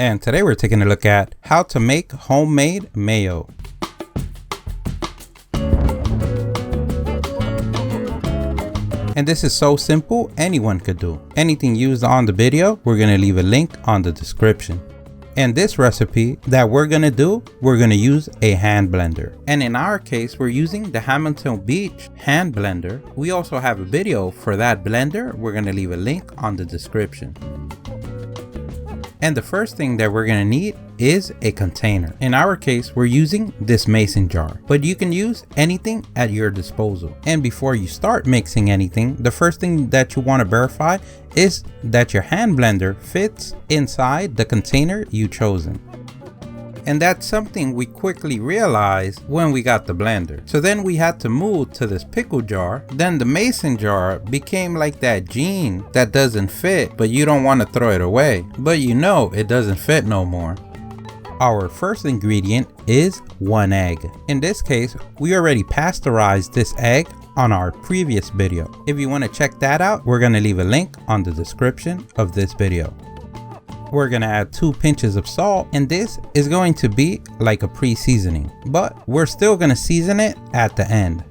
and today we're taking a look at how to make homemade mayo. And this is so simple, anyone could do. Anything used on the video, we're gonna leave a link on the description. And this recipe that we're gonna do, we're gonna use a hand blender. And in our case, we're using the Hamilton Beach hand blender. We also have a video for that blender. We're gonna leave a link on the description. And the first thing that we're gonna need is a container. In our case, we're using this mason jar, but you can use anything at your disposal. And before you start mixing anything, the first thing that you wanna verify is that your hand blender fits inside the container you chosen. And that's something we quickly realized when we got the blender. So then we had to move to this pickle jar. Then the mason jar became like that jean that doesn't fit, but you don't want to throw it away. But you know it doesn't fit no more. Our first ingredient is 1 egg. In this case, we already pasteurized this egg on our previous video. If you want to check that out, we're going to leave a link on the description of this video. We're gonna add 2 pinches of salt, and this is going to be like a pre-seasoning, but we're still gonna season it at the end.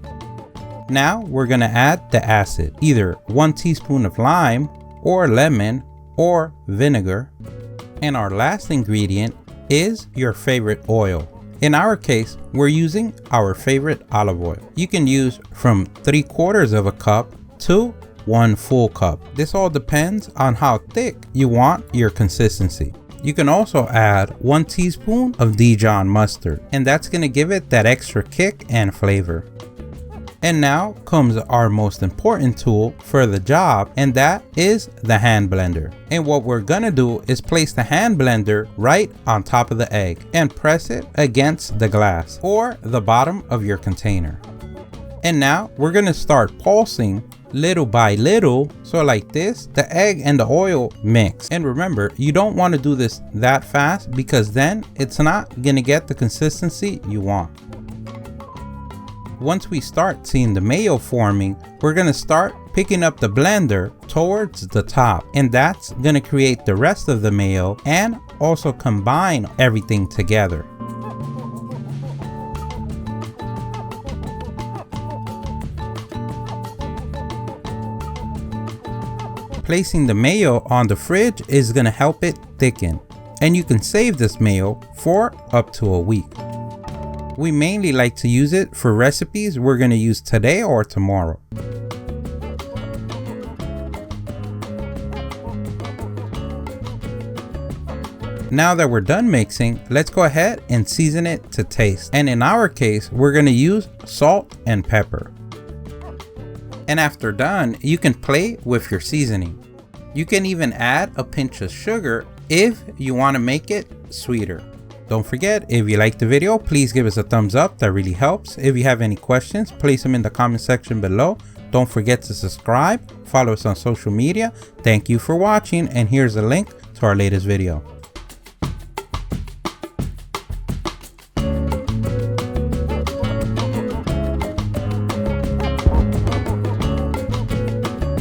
Now we're gonna add the acid, either 1 teaspoon of lime or lemon or vinegar. And our last ingredient is your favorite oil. In our case, we're using our favorite olive oil. You can use from 3/4 of a cup to 1 full cup. This all depends on how thick you want your consistency. You can also add 1 teaspoon of Dijon mustard, and that's gonna give it that extra kick and flavor. And now comes our most important tool for the job, and that is the hand blender. And what we're gonna do is place the hand blender right on top of the egg and press it against the glass or the bottom of your container. And now we're gonna start pulsing little by little, so like this, the egg and the oil mix. And remember, you don't want to do this that fast because then it's not gonna get the consistency you want. Once we start seeing the mayo forming, we're gonna start picking up the blender towards the top, and that's gonna create the rest of the mayo and also combine everything together. Placing the mayo on the fridge is gonna help it thicken, and you can save this mayo for up to a week. We mainly like to use it for recipes we're gonna use today or tomorrow. Now that we're done mixing, let's go ahead and season it to taste. And in our case, we're gonna use salt and pepper. And after done, you can play with your seasoning. You can even add a pinch of sugar if you want to make it sweeter. Don't forget, if you liked the video, please give us a thumbs up. That really helps. If you have any questions, place them in the comment section below. Don't forget to subscribe, follow us on social media. Thank you for watching, and here's a link to our latest video.